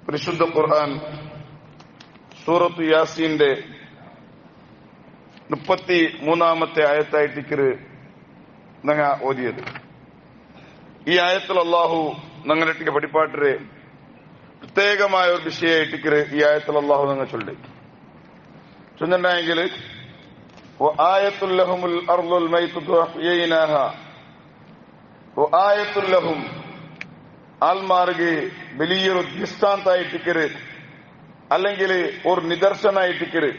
പരിശുദ്ധ ഖുർആൻ സൂറത്ത് യാസീന്റെ 33 ആയത്തായിട്ടിക്കര് നങ്ങ ഓതിയത്. ഈ ആയത്തിൽ അള്ളാഹു ഞങ്ങളുടെ പഠിപ്പാട്ടരെ പ്രത്യേകമായ ഒരു വിഷയമായിട്ടിക്കര് ഈ ആയത്തിൽ അള്ളാഹു ഞങ്ങൾ ചൊല്ലുണ്ടായെങ്കിൽ ആയത്തുല്ലഹുമുൽ അർളുൽ മൈതതു അഹ്യൈനാഹ ആയത്തുല്ലഹും ആൽമാർക്ക് വലിയൊരു ദൃഷ്ടാന്തായിട്ടിക്കര് അല്ലെങ്കിൽ ഒരു നിദർശനായിട്ടിക്കര്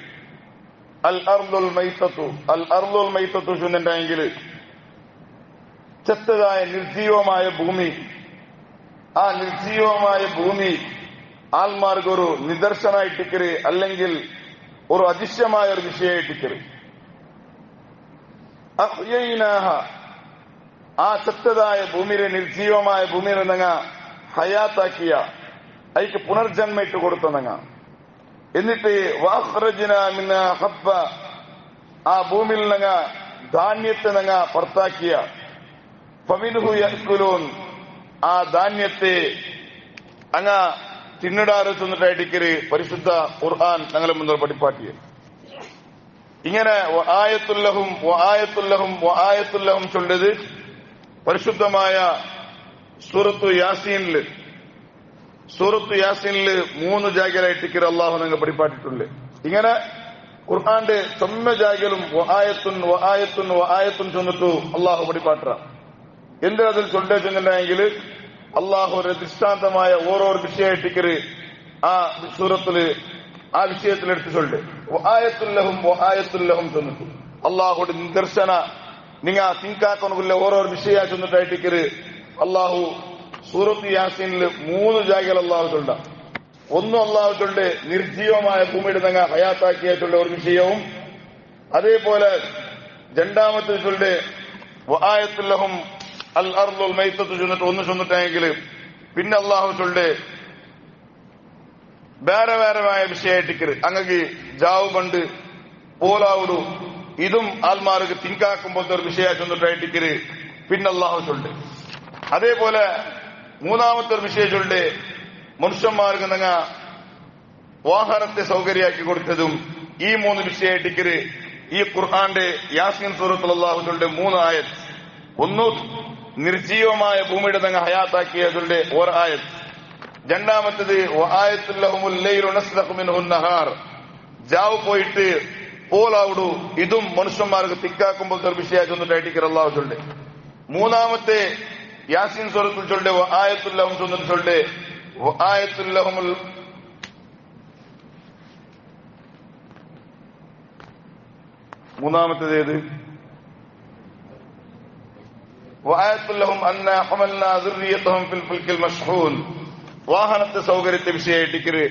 അൽ അർളുൽ മൈതതു ചൊല്ലുണ്ടായെങ്കിൽ ചെത്തതായ നിർജീവമായ ഭൂമി, ആ നിർജീവമായ ഭൂമി ആൽമാർക്ക് ഒരു നിദർശനായിട്ടിക്കര് അല്ലെങ്കിൽ ഒരു അതിശയമായ ഒരു വിഷയമായിട്ടിക്കര്. അഹ്യൈനാഹ ആ ചെത്തതായ ഭൂമിയെ നിർജീവമായ ഭൂമിയെ നങ്ങ ഹയാത്താക്കിയ അതിക്ക് പുനർജന്മ ഇട്ട് കൊടുത്തനങ്ങ. എന്നിട്ട് വാഖ്റജ്നാ മിൻഹാ ഹബ്ബ ആ ഭൂമിയിൽ നങ്ങ ധാന്യത്തെ നങ്ങ പുറത്താക്കിയ ഫമിൻഹു യഅ്കുലൂൻ ആ ധാന്യത്തെ അങ്ങ തിന്നിടാറ് ചെന്നിട്ടായിട്ടിക്കര് പരിശുദ്ധ ഖുർആൻ ഞങ്ങളെ മുന്നിൽ പഠിപ്പാട്ടിയ. ഇങ്ങനെ ആയത്തുല്ലഹും ചൊല്ലത് പരിശുദ്ധമായ സൂറത്തു യാസീനില് 3 ജാഗലായിട്ടിക്കര് അള്ളാഹു ഞങ്ങൾ പഠിപ്പാട്ടിട്ടുണ്ട്. ഇങ്ങനെ ഖുർആന്റെ 9 ജാഗലും ആയത്തുൻ ചെന്നിട്ടു അള്ളാഹു പഠിപ്പാട്ട. എന്ത് അതിൽ ചൊല്ലേ ചെന്നിട്ടുണ്ടെങ്കിൽ അള്ളാഹു ഒരു ദൃഷ്ടാന്തമായ ഓരോരോ വിഷയമായിട്ടിക്കര് ആ സൂറത്തില് ആ വിഷയത്തിലെടുത്ത് ചൊല്ല് ആയത്തുല്ലഹും ചെന്നിട്ടു അള്ളാഹുടെ നിദർശന നിങ്ങ തിങ്കാക്കൊന്നുമില്ല ഓരോരോ വിഷയ ചെന്നിട്ടായിട്ടിക്കര് അള്ളാഹു സൂറത്ത് യാസീനില് 3 ജാഗകൾ അള്ളാഹു ചൊല്ല. ഒന്നും അള്ളാഹു ചൊല്ല് നിർജീവമായ ഭൂമിയുടെ തങ്ങ ഹയാത്താക്കിയ ചൊല്ല ഒരു വിഷയവും, അതേപോലെ രണ്ടാമത്തെ ചൊല്ല് ആയത്തുല്ലഹും അൽ അർളുൽ മൈതതു ചൊന്നിട്ട് ഒന്ന് ചൊന്നിട്ടെങ്കിൽ പിന്നെ അള്ളാഹു ചൊല്ല് വേറെ വേറെമായ വിഷയമായിട്ടിക്കര് അങ്ങക്ക് ജാവ് ബണ്ട് പോലാവുടു ഇതും ആൽമാർക്ക് തിങ്കാക്കുമ്പോഴത്തെ ഒരു വിഷയ ചൊന്നിട്ടായിട്ടിക്കര് പിന്നെ അള്ളാഹു ചൊല്ല്. അതേപോലെ മൂന്നാമത്തെ ഒരു വിഷയം ചൊല്ല് മനുഷ്യന്മാർക്ക് നങ്ങ വാഹനത്തെ സൗകര്യമാക്കി കൊടുത്തതും ഈ 3 വിഷയമായിട്ടിക്കര് ഈ ഖുർആന്റെ യാസീൻ സൂറത്തുൽ അള്ളാഹു ചൊല്ല് 3 ആയത്ത്. ഒന്ന് നിർജീവമായ ഭൂമിയുടെ തങ്ങ ഹയാത്താക്കിയ ചൊല്ല് ഒരു ആയത്ത്. രണ്ടാമത്തത് ആയത്തുല്ലഹുമുൽ ലൈലു നസ്ലഖു മിൻഹു നഹാർ ജാവ് പോയിട്ട് പോലാവുടു ഇതും മനുഷ്യന്മാർക്ക് തിക്കാക്കുമ്പോഴത്തെ ഒരു വിഷയ ചൊന്നിട്ടായിട്ടിക്കര് അള്ളാഹു ചൊല്ല്. മൂന്നാമത്തെ യാസീൻ സൂറത്തുൽ ചൊല്ല് ആയത്തുല്ലഹും ചൊന്നിട്ട് ചൊല്ല് ആയത്തുല്ലഹുമുൽ മൂന്നാമത്തേത് ഏത് വആയത്തുല്ലഹും അന്നാ ഹമൽനാ ദുർരിയതഹും ഫിൽ ഫുൽക്കിൽ മശ്ഹൂൻ വാഹനത്തെ സൗകര്യത്തെ വിഷയമായിട്ടിക്കര്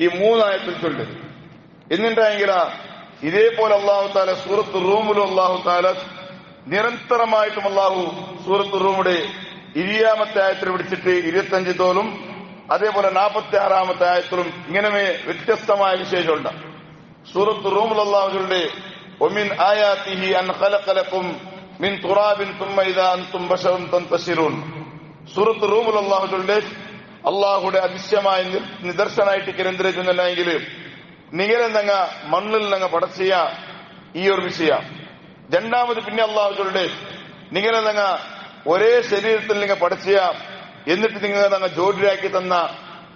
ഈ 3 ആയത്തിൽ ചൊല്ല്. എന്നിട്ടായെങ്കില ഇതേപോലെ അള്ളാഹു താല സൂറത്ത് റൂമിലും അള്ളാഹു താല നിരന്തരമായിട്ടും അള്ളാഹു സൂറത്ത് റൂമിന്റെ 20ാമത്തെ ആയത്തിൽ പിടിച്ചിട്ട് 25 തോലും അതേപോലെ 46ാമത്തെ ആയത്തിലും ഇങ്ങനെ വ്യത്യസ്തമായ വിശേഷമുണ്ട്. സൂറത്ത് റൂമിൽ അള്ളാഹു ചൊല്ല് ഒമിൻ ആയാതിഹി അൻ ഖലഖ ലക്കും മിൻ തുറാബിൻ തുമ്മ ഇദാ അൻതും ബശറുൻ തൻതശിറൂൻ. സൂറത്ത് റൂമിൽ അള്ളാഹു ചൊല്ല് അള്ളാഹുടെ അതിശയമായ നിദർശനായിട്ടിക്കര് എന്തിനെ ചൊല്ലുന്നെങ്കിൽ നിങ്ങളെ നങ്ങ മണ്ണിൽ നങ്ങ പടച്ചിയ ഈ ഒരു വിഷയ. രണ്ടാമത് പിന്നെ അള്ളാഹു ചൊല്ല് നിങ്ങളെ നങ്ങ ഒരേ ശരീരത്തിൽ നിങ്ങൾ പടച്ചിയ എന്നിട്ട് നിങ്ങൾ നങ്ങ ജോഡിയാക്കി തന്ന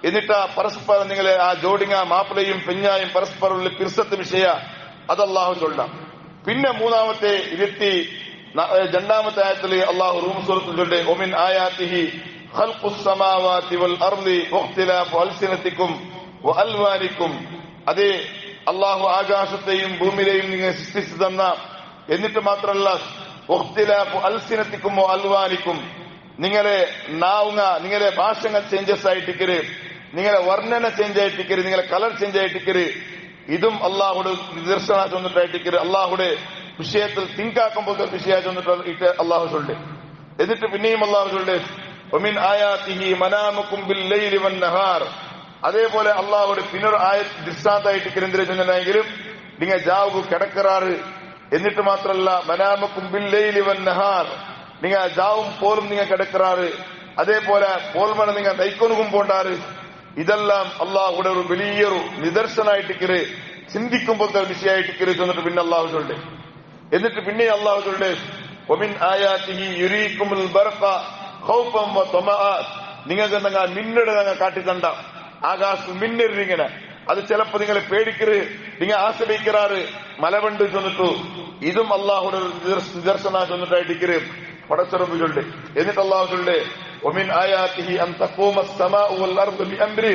എന്നിട്ട് പരസ്പരം നിങ്ങളെ ആ ജോഡിങ്ങ മാപ്പിളയും പെഞ്ഞായും പരസ്പരമുള്ള പിർസത്ത് വിഷയ അത് അള്ളാഹു ചൊല്ലാം. പിന്നെ മൂന്നാമത്തെ 22ാമത്തെ ആയത്തിൽ അള്ളാഹു റൂം സൂറത്തിൽ ചൊല്ല് ഒമിൻ ആയാതിഹി ഖൽഖുസ് സമാവാതി വൽ അർളി വഖ്തിലാഫു അൽസിനതികും വഅൽവാനികും അതേ അള്ളാഹു ആകാശത്തെയും ഭൂമിയെയും നിങ്ങൾ സൃഷ്ടിച്ചു തന്ന എന്നിട്ട് മാത്രമല്ല വഖ്തിലാഫു അൽസിനതികും വഅൽവാനികും നിങ്ങളെ നാവുങ്ങ നിങ്ങളെ ഭാഷങ്ങൾ ചേഞ്ചസ് ആയിട്ടിക്കര് നിങ്ങളെ വർണ്ണന ചേഞ്ച് ആയിട്ടിക്കര് നിങ്ങളെ കളർ ചേഞ്ച് ആയിട്ടിക്കര് ഇതും അള്ളാഹുടെ നിദർശന ചെന്നിട്ടായിട്ടിക്കര് അള്ളാഹുടെ വിഷയത്തിൽ തിങ്കാക്കുമ്പോൾ വിഷയ ചെന്നിട്ട് അള്ളാഹു ചൊല്ല്. എന്നിട്ട് പിന്നെയും അള്ളാഹു ചൊല്ല് ഒമിൻ ആയാതിഹി മനാമുക്കും ബിൽ ലൈലി വൻ നഹാർ അതേപോലെ അള്ളാഹുടെ പിന്നൊരു ദൃഷ്ടാന്തായിട്ടിക്കര് എന്തിനെ ചെന്നെങ്കിലും നിങ്ങൾ ജാവു കിടക്കറാറ് എന്നിട്ട് മാത്രമല്ല മനാമുക്കും ബിൽ ലൈലി വൻ നഹാർ നിങ്ങൾ ജാവും പോലും നിങ്ങൾ കിടക്കറാറ് അതേപോലെ പോൽമണ നിങ്ങൾ നൈക്കൊനുകും പോണ്ടാറ് ഇതെല്ലാം അള്ളാഹുടെ ഒരു വലിയൊരു നിദർശനമായിട്ടിക്കര്, ചിന്തിക്കുമ്പോഴത്തെ വിഷയമായിട്ടിക്കര് ചെന്നിട്ട് പിന്നെ അള്ളാഹു ചൊല്ലെ. എന്നിട്ട് പിന്നെ അള്ളാഹു ചൊല്ലെ ഒമിൻ ആയാതിഹി യുരീകുമുൽ ബർഖ ഖൗഫൻ വ തമഅ, നിങ്ങൾക്ക് നിങ്ങൾ മിന്നട് നിങ്ങൾ കാട്ടിത്തണ്ട ആകാശം മിന്നരിങ്ങനെ, അത് ചിലപ്പോ നിങ്ങളെ പേടിക്കര്, നിങ്ങൾ ആശ്രയിക്കാറ് മലവണ്ട് ചെന്നിട്ടു. ഇതും അള്ളാഹുടെ നിദർശന ചെന്നിട്ടായിട്ടിക്കര് പടച്ചറമ്പ് ചൊല്ലെ. എന്നിട്ട് അള്ളാഹു ചൊല്ലെ ഒമിൻ ആയാതിഹി അൻ തഖൂമ അസ്സമാഉ വൽ അർദു ബിഅംരി,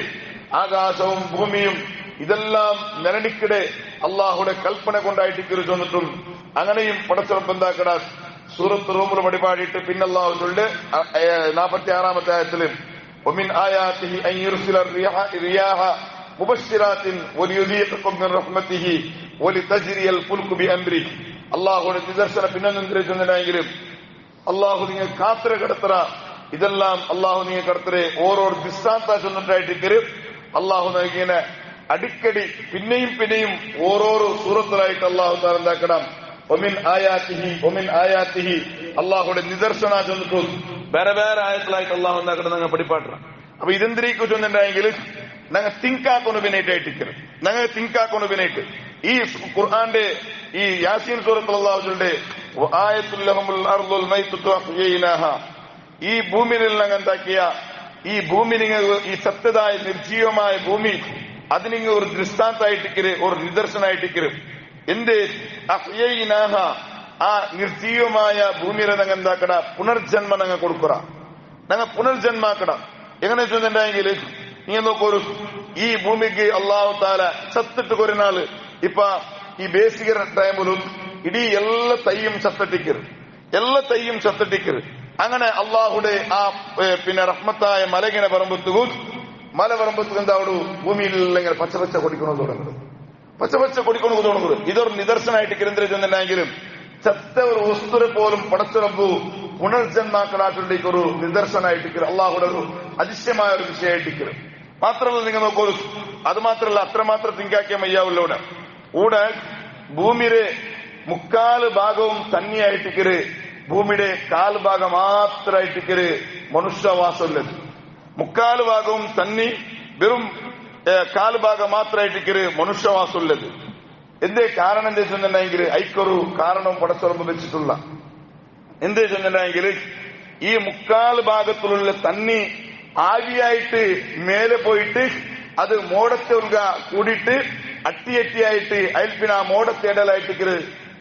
ആകാശവും ഭൂമിയും ഇതെല്ലാം നിലനിക്കിടെ അള്ളാഹുടെ കൽപ്പന കൊണ്ടായിട്ടിക്കര് ചെന്നിട്ടും. അങ്ങനെയും പടച്ചറമ്പ് എന്താക്കട സൂറത്ത് റൂമിൽ വഴിപാടിയിട്ട് പിന്നെ അള്ളാഹു ചൊല്ലെ 46-ാമത്തെ ആയത്തില് ഒമിൻ ആയാതിഹി അൻ യുർസില റിയാഹ മുബശ്ശിറാത്തിൻ വലിയുദീഖകും മിൻ റഹ്മതിഹി വലിതജ്രിയൽ ഫുൽകു ബിഅംരി. അള്ളാഹുടെ നിദർശനം പിന്നെ ചെന്നിട്ടെങ്കിലും അള്ളാഹു നിങ്ങൾ കാത്തര കിടത്തറ, ഇതെല്ലാം അള്ളാഹു നിങ്ങൾ കിടത്തരെ ഓരോരോ ദൃഷ്ടാന്ത ചെന്നിട്ടായിട്ടിക്കര് അള്ളാഹു നൽകിയനെ അടിക്കടി പിന്നെയും പിന്നെയും ഓരോരോ സൂറത്തിലായിട്ട് അള്ളാഹു താൻ എന്താക്കണം ഒമിൻ ആയാതിഹി അള്ളാഹുടെ നിദർശന ചെന്നിട്ടു വേറെ വേറെ ആയത്തിലായിട്ട് അള്ളാഹു എന്താക്കണം ഞങ്ങൾ പഠിപ്പാട്ടണം. അപ്പൊ ഇതെന്തിരിക്കു ചെന്നിട്ടുണ്ടെങ്കിൽ ഞങ്ങൾ തിങ്കാക്കൊന്ന് വിനയിട്ടായിട്ടിക്കര്, ഞങ്ങൾ തിങ്കാക്കൊന്ന് വിനയിട്ട് ഈ ഖുർആന്റെ ഈ യാസീൻ സൂറത്തുൽ അല്ലാഹുവിന്റെ ആയത്തുൽ ലഹുൽ അർദുൽ മൈതതു അഹ്യൈനാഹ, ഈ ഭൂമിയിൽ ഞങ്ങൾ എന്താക്കിയ ഈ ഭൂമി നിങ്ങൾ ഈ സത്യതായ നിർജീവമായ ഭൂമി അത് നിങ്ങൾ ഒരു ദൃഷ്ടാന്തായിട്ടിക്കര്, ഒരു നിദർശനമായിട്ടിക്കര്. എന്ത് അഹ്യൈനാഹ, ആ നിർജീവമായ ഭൂമിയിലെ ഞങ്ങൾ എന്താക്കട പുനർജന്മ ഞങ്ങൾ കൊടുക്കറ, ഞങ്ങൾ പുനർജന്മാക്കട. എങ്ങനെ വെച്ചിട്ടുണ്ടെങ്കിൽ നീ നോക്കൊരു ഈ ഭൂമിക്ക് അള്ളാഹു താല ചത്തിട്ട് ഒരു നാള് ഇപ്പൊ ഈ ബേസിക ടൈമിലും ഇടീ എല്ലാ തയ്യും ചത്തട്ടിക്കര്. അങ്ങനെ അള്ളാഹുടെ ആ പിന്നെ റഹ്മത്തായ മലകിനെ പറമ്പത്തും മല പറമ്പത്തും എന്താവൂ ഭൂമിയിൽ ഇങ്ങനെ പച്ചപച്ച കൊടിക്കണോ തുടങ്ങുന്നത്, പച്ചപച്ച കൊടിക്കണോ തുടങ്ങുന്നത്. ഇതൊരു നിദർശനമായിട്ട് കിരന്തരെങ്കിലും ചത്ത ഒരു വസ്തുരെ പോലും പടച്ചുറമ്പു പുനർജന്മാക്കളായിട്ടുള്ള ഒരു നിദർശനമായിട്ടിക്കര്, അള്ളാഹുടെ ഒരു അതിശയമായ ഒരു വിഷയമായിട്ടിക്കര്. മാത്രമല്ല നിങ്ങൾ നോക്കൂ, അത് മാത്രമല്ല അത്രമാത്രം തിങ്കാക്കിയ മയ്യാവില്ല ഊടെ ഭൂമിയുടെ 3/4 ഭാഗവും തന്നെയായിട്ടിക്കര്, ഭൂമിയുടെ 1/4 ഭാഗം മാത്രമായിട്ടിക്കര് മനുഷ്യവാസമുള്ളത്. 3/4 ഭാഗവും തന്നി വെറും 1/4 ഭാഗം മാത്രമായിട്ടിക്കര് മനുഷ്യവാസമുള്ളത്. എന്തേ കാരണം എന്താ ചെന്നിട്ടുണ്ടെങ്കിൽ ഐക്കൊരു കാരണവും പടച്ചുറമ്പ് വെച്ചിട്ടുള്ള എന്തേ ചെന്നിട്ടുണ്ടെങ്കിൽ ഈ 3/4 ഭാഗത്തിലുള്ള തന്നി ആവിയായിട്ട് മേലെ പോയിട്ട് അത് മോടത്തെ ഉൾക കൂടിയിട്ട് അട്ടിയട്ടിയായിട്ട് അതിൽ പിന്നെ ആ മോടത്തെ ഇടലായിട്ട്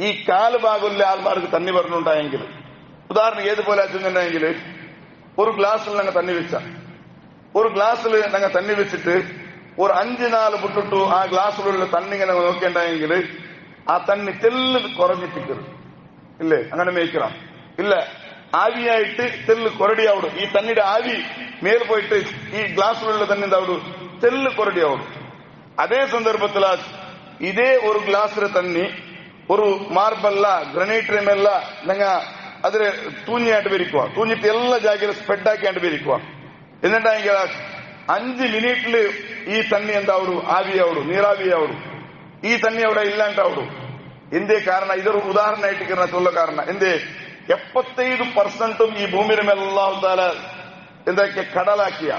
ഈ 1/4 ഭാഗമുള്ള ആൾമാർക്ക് തന്നി പറഞ്ഞുണ്ടായെങ്കിൽ, ഉദാഹരണം ഏതുപോലെ വെച്ചിട്ടുണ്ടെങ്കിൽ ഒരു ഗ്ലാസ്സിൽ ഞങ്ങൾ തന്നി വെച്ച, ഒരു ഗ്ലാസ്സിൽ ഞങ്ങൾ തന്നി വെച്ചിട്ട് ഒരു 5-4 വിട്ടിട്ടു ആ ഗ്ലാസ്സിലുള്ള തന്നി ഇങ്ങനെ നോക്കേണ്ടെങ്കിൽ ആ തന്നി തെല്ല് കുറഞ്ഞിട്ടിക്കരുത്, ഇല്ലേ? അങ്ങനെ മേയ്ക്കണം ഇല്ല, ആവിയായിട്ട് തെല്ല് കൊരടിയാവിടും. ഈ തന്നിയുടെ ആവി മേൽ പോയിട്ട് ഈ ഗ്ലാസ്സിലുള്ള തന്നെ എന്താവിടും തെല്ല് കൊരടിയാവിടും. അതേ സന്ദർഭത്തിൽ ഇതേ ഒരു ഗ്ലാസ്സിലെ തന്നി ഒരു മാർബല്ല ഗ്രനൈറ്റിമല്ല ഞങ്ങ അതിന് തൂഞ്ഞിയായിട്ട് വിരിക്കുക, തൂഞ്ഞിട്ട് എല്ലാ ജാഗയിലും സ്പ്രെഡാക്കിയാണ്ട് വിരിക്കുക. എന്നിട്ടെങ്കിൽ 5 മിനിറ്റില് ഈ തന്നി എന്താവിടും ആവിയാവിടും, നീറാവിയാവിടും. ഈ തന്നി അവിടെ ഇല്ലാണ്ടാവിടും. എന്തേ കാരണം? ഇതൊരു ഉദാഹരണമായിട്ട് ചൊല്ല കാരണം എന്തേ 75% ഈ ഭൂമിയുടെ മേൽ അല്ലാഹു തആല എന്താക്കിയ കടലാക്കിയ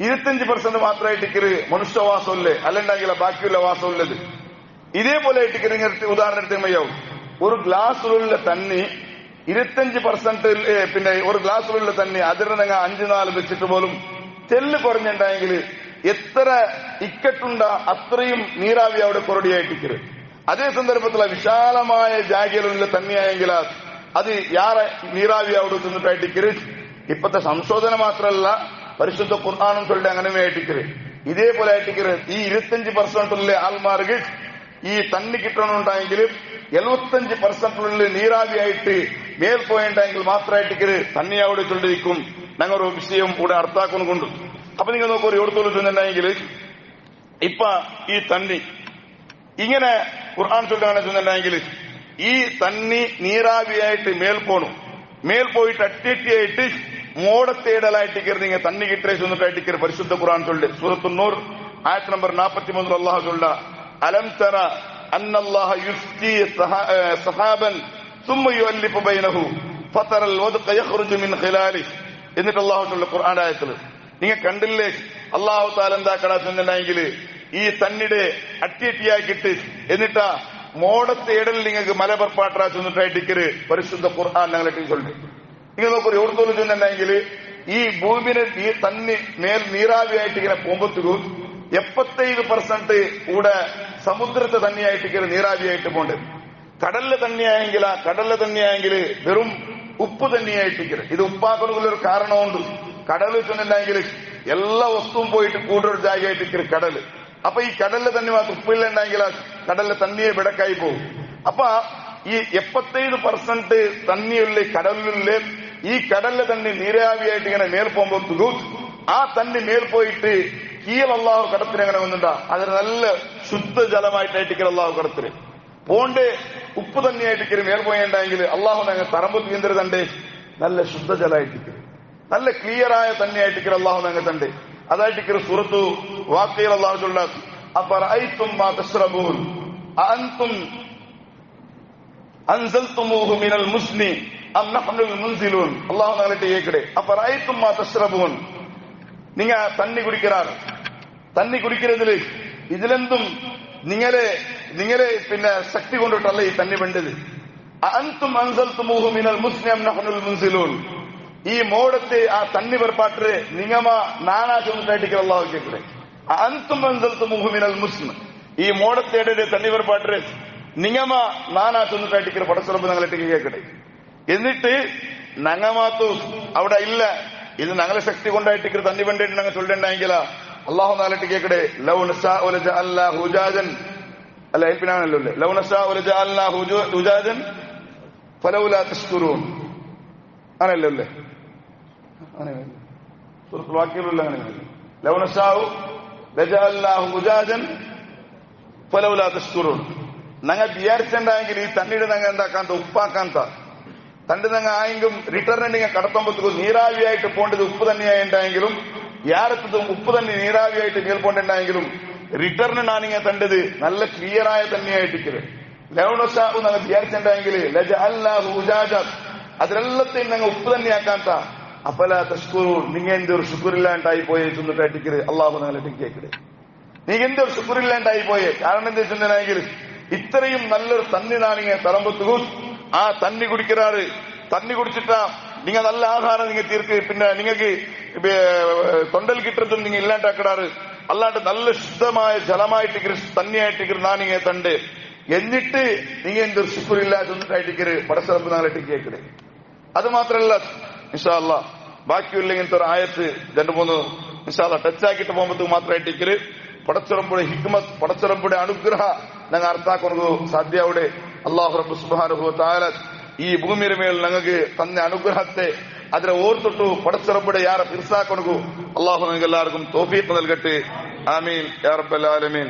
25% മാത്രമായിട്ട് മനുഷ്യവാസമില്ലേ, അല്ലെണ്ടെങ്കിൽ ബാക്കിയുള്ള വാസമുള്ളത്. ഇതേപോലെ ആയിട്ട് ഉദാഹരണം എടുത്ത് മയ്യാവും. ഒരു ഗ്ലാസ്സിലുള്ള തന്നി 25% പിന്നെ ഒരു ഗ്ലാസ്സിലുള്ള തന്നി അതിന് 5-4 വെച്ചിട്ട് പോലും തെല്ല് കുറഞ്ഞിട്ടുണ്ടെങ്കിൽ എത്ര ഇക്കട്ടുണ്ട അത്രയും നീരാവി അവിടെ കുറടിയായിട്ടിക്കരുത്. അതേ സന്ദർഭത്തിൽ വിശാലമായ ജാഗയിലുള്ള തന്നെയായെങ്കിൽ അത് യാറെ നീരാവി അവിടെ തിന്നിട്ടായിട്ടിക്കരുത്. ഇപ്പത്തെ സംശോധന മാത്രമല്ല, പരിശുദ്ധ ഖുർആനും ചൊല്ലി അങ്ങനെ ആയിട്ടിക്കരുത്. ഇതേപോലെ ആയിട്ടിക്കരുത്. ഈ 25% ആൾമാർക്ക് ഈ തന്നി കിട്ടണമെന്നുണ്ടെങ്കിൽ 75% നീരാവിയായിട്ട് മേൽ പോയിട്ടുണ്ടെങ്കിൽ മാത്രമായിട്ടിക്കരുത് തന്നി അവിടെ ചൊല്ലിരിക്കും. ഞങ്ങളൊരു വിഷയം കൂടെ അർത്ഥാക്കുന്നു കൊണ്ട്. അപ്പൊ നിങ്ങൾ നോക്കൂ, എവിടത്തോളം ചെന്നിട്ടുണ്ടെങ്കിൽ ഇപ്പൊ ഈ തന്നി ഇങ്ങനെ ഖുർആൻ ചൊല്ലാണ് ചെന്നിട്ടുണ്ടെങ്കിൽ ഈ തന്നി നീരാവിയായിട്ട് മേൽ പോണു, മേൽ പോയിട്ട് അട്ടിയട്ടിയായിട്ട് മോടത്തേടലായിട്ട് നിങ്ങൾ തന്നി കിട്ടേ ചെന്നിട്ടായിട്ട് പരിശുദ്ധ ഖുർആൻ ചൊല്ലി സൂറത്തുൻ നൂർ ആയത്ത് നമ്പർ 43 അല്ലാഹു ചൊല്ല അലം തറ അന്നല്ലാഹ യുസ്തി സഹാബൻ ثم يؤلف بينه فترى الودق يخرج من خلاله. എന്നിട്ട് അല്ലാഹു ചൊല്ല ഖുർആൻ ആയത്തിൽ നിങ്ങൾ കണ്ടില്ലേ, അള്ളാഹു താല എന്താക്കടാ ചെന്നിട്ടുണ്ടെങ്കിൽ ഈ തന്നിടെ അട്ടിയട്ടിയാക്കിയിട്ട് എന്നിട്ടാ മോടത്തെ ഇടലിൽ നിങ്ങൾക്ക് മല പർപ്പാട്ടാ ചെന്നിട്ടായിട്ടിക്കര് പരിശുദ്ധ ഖുർആൻ ഞങ്ങളെ ചൊല്ലി നിങ്ങൾ നോക്കൂ എവിടത്തോളം ചെന്നിട്ടുണ്ടെങ്കിൽ ഈ ഭൂമിനെ തന്നെ മേൽ നീരാവിയായിട്ട് ഇങ്ങനെ പോകുമ്പോഴത്തേക്കും 75% കൂടെ സമുദ്രത്തെ തന്നെയായിട്ട് നീരാവിയായിട്ട് പോണ്ട്. കടലിലെ തന്നെയായെങ്കിൽ ആ കടലിലെ തന്നെയായെങ്കിൽ വെറും ഉപ്പ് തന്നെയായിട്ടിരിക്കരുത്. ഇത് ഉപ്പാക്കുന്നതിലൊരു കാരണമുണ്ട്. കടൽ ചെന്നിട്ടുണ്ടെങ്കിൽ എല്ലാ വസ്തുവും പോയിട്ട് കൂടുതൽ ജാഗയായിട്ടിരിക്കരുത് കടല്. അപ്പൊ ഈ കടലിലെ തന്നെ മാത്രം ഉപ്പില്ലെങ്കിൽ കടലിലെ തണ്ണിയെ വിടക്കായി പോകും. അപ്പൊ ഈ 75% തണ്ണിയുള്ള കടലിലുള്ള ഈ കടലിലെ തന്നെ നീരാവിയായിട്ട് ഇങ്ങനെ മേൽ പോകുമ്പോൾ ആ തന്നെ മേൽ പോയിട്ട് കീഴല്ലാഹു കടത്തിന് എങ്ങനെ വന്നിട്ടാ അതിന് നല്ല ശുദ്ധജലമായിട്ടായിട്ടിരിക്കൽ അള്ളാഹു കടത്തിന് പോണ്ട് ഉപ്പ് തന്നെയായിട്ടിരിക്കൽ മേൽ പോയിട്ടുണ്ടെങ്കിൽ അള്ളാഹു ഞങ്ങൾ തറമ്പ് തീന്തര് തണ്ട് നല്ല ശുദ്ധജലമായിട്ടിരിക്കൽ നല്ല ക്ലിയറായ തന്നെയായിട്ടിരിക്കൽ അള്ളാഹു ഞങ്ങൾ തണ്ട് അതായിട്ടിരിക്കൽ സുറത്തു വാക്കയിൽ അള്ളാഹു ചൊല്ല അഫറഅയ്തും മാ തശ്റബൂൻ അഅൻതും അൻസൽതുമൂഹു മിനൽ മുസ്നി അം നഹ്നുൽ മുൻസിലൂൻ അള്ളാഹു ഞങ്ങളെ കേക്കടെ അഫറഅയ്തും മാ തശ്റബൂൻ നിങ്ങ തണ്ണി കുടിക്കാറ് തണ്ണി കുടിക്കുന്നതില് ഇതിലെന്തും നിങ്ങളെ പിന്നെ ശക്തി കൊണ്ടിട്ടല്ല ഈ തണ്ണി വേണ്ടത്. അൻതും അൻസൽതുമൂഹു മിനൽ മുസ്നി അം നഹ്നുൽ മുൻസിലൂൻ ഈ മോടത്തെ ആ തണ്ണി പെർപ്പാട്ട് നിങ്ങമ നാനാ ചൊന്നിട്ടായിട്ട് അള്ളാഹു കേക്കടെ അൻതും അൻസൽതുമൂഹു മിനൽ മുസ്നി ഈ മോടത്തെ തണ്ണി പെർപ്പാട്ട് നിങ്ങമ നാനാ ചൊന്നിട്ടായിട്ട് പടച്ചുറപ്പ് ഞങ്ങളിട്ട് കേക്കട്ടെ. എന്നിട്ട് നങ്ങമാത്തു അവിടെ ഇല്ല ഇത് ഞങ്ങളെ ശക്തി കൊണ്ടായിട്ട് തണ്ണി വേണ്ടിയിട്ട് ഞങ്ങൾ ചൊല്ലുണ്ടെങ്കിൽ അള്ളാഹു നാലിട്ട് കേക്കടെ ലൗ നശാഉ ലജഅൽനാഹു ഹുജാജൻ അല്ല ഏൽപ്പിനാണല്ലോ അല്ലേ ലൗ നശാഉ ലജഅൽനാഹു ഹുജാജൻ ഫലൗലാ തശ്കുറൂൻ ആണല്ലോ അല്ലേ അങ്ങനെയല്ലേ സൂറത്തുൽ വാഖിയയിലുള്ള അങ്ങനെയല്ലേ ലൗ നശാഉ ലജഅൽനാഹു ഹുജാജൻ ഫലൗലാ തശ്കുറൂൻ ഞങ്ങൾ വിചാരിച്ചിട്ടുണ്ടെങ്കിൽ ഈ തണ്ണീട് ഞങ്ങൾ എന്താക്കാന്ത ഉപ്പാക്കാന്ത തണ്ട് ഞങ്ങൾ ആയെങ്കിലും റിട്ടേൺ കടത്തുമ്പോഴത്തേക്കും നീരാവിയായിട്ട് പോണ്ടത് ഉപ്പ് തന്നെയായിട്ടുണ്ടെങ്കിലും യാരത്തും ഉപ്പ് തന്നെ നീരാവിയായിട്ട് മേൽപോണ്ടുണ്ടായെങ്കിലും റിട്ടേണിനാണിങ്ങ തണ്ടത് നല്ല ക്ലിയറായ തന്നെയായിട്ടിരിക്കരുത്. ലൗണസാഹു ഞങ്ങൾ വിചാരിച്ചിട്ടുണ്ടെങ്കിൽ ലജഅൽനാഹു ഹുജാജ അതിലെല്ലാത്തെയും ഞങ്ങൾ ഉപ്പ് തന്നെയാക്കാന്ത അഫലാ തശ്കുറൂൻ നിങ്ങ എന്തൊരു ശുക്രില്ലാണ്ടായി പോയെ ചെന്നിട്ടായിട്ടിക്കരുത് അള്ളാഹു ഞങ്ങളെ കേക്കരുത്. നീங்க എന്തൊരു ശുക്രില്ലാണ്ടായി പോയെ കാരണം എന്താ വെച്ചിട്ടുണ്ടെങ്കിൽ ഇത്രയും നല്ലൊരു തണ്ണിനാണിങ്ങ തറമ്പത്തുകൂൻ ആ തണ്ണി കുടിക്കാറ് തണ്ണി കുടിച്ചിട്ടാ നിങ്ങൾ നല്ല ആഹാരം നിങ്ങൾ തീർക്ക് പിന്നെ നിങ്ങൾക്ക് തൊണ്ടൽ കിട്ടുന്നതും നിങ്ങൾ ഇല്ലാണ്ടാക്കിടാറ് അല്ലാണ്ട് നല്ല ശുദ്ധമായ ജലമായിട്ട് തന്നെയായിട്ട് നാനിങ്ങ തണ്ട് എന്നിട്ട് നിങ്ങൾ എന്തൊരു ശുക്രില്ല ചെന്നിട്ടായിട്ടിക്കര് പടച്ചറമ്പ് നാളായിട്ട് കേക്കട്. അത് മാത്രല്ല ഇൻഷാ അല്ലാഹ് ബാക്കിയുള്ള ഇങ്ങനത്തെ ഒരു ആയത്ത് 2-3 ഇൻഷാ അല്ലാഹ് ടച്ചാക്കിട്ട് പോകുമ്പോൾ മാത്രമായിട്ടിക്കര് പടച്ചറമ്പുടെ ഹിക്മത്ത് പടച്ചറമ്പുടെ അനുഗ്രഹ ഞങ്ങൾ അർത്ഥാക്കുന്നത് സാധ്യവിടെ അല്ലാഹു റബ്ബ് സുബ്ഹാനഹു വ തആല ഈ ഭൂമിയുടെ മേൽ ഞങ്ങൾക്ക് തന്ന അനുഗ്രഹത്തെ അതിനെ ഓർത്തിട്ടു പടച്ചറമ്പുടെ യാറെ തിർസാക്കൊടുക്കൂ. അല്ലാഹു ഞങ്ങൾക്ക് എല്ലാവർക്കും തൗഫീഖ് നൽകട്ടെ. ആമീൻ യാ റബ്ബൽ ആലമീൻ.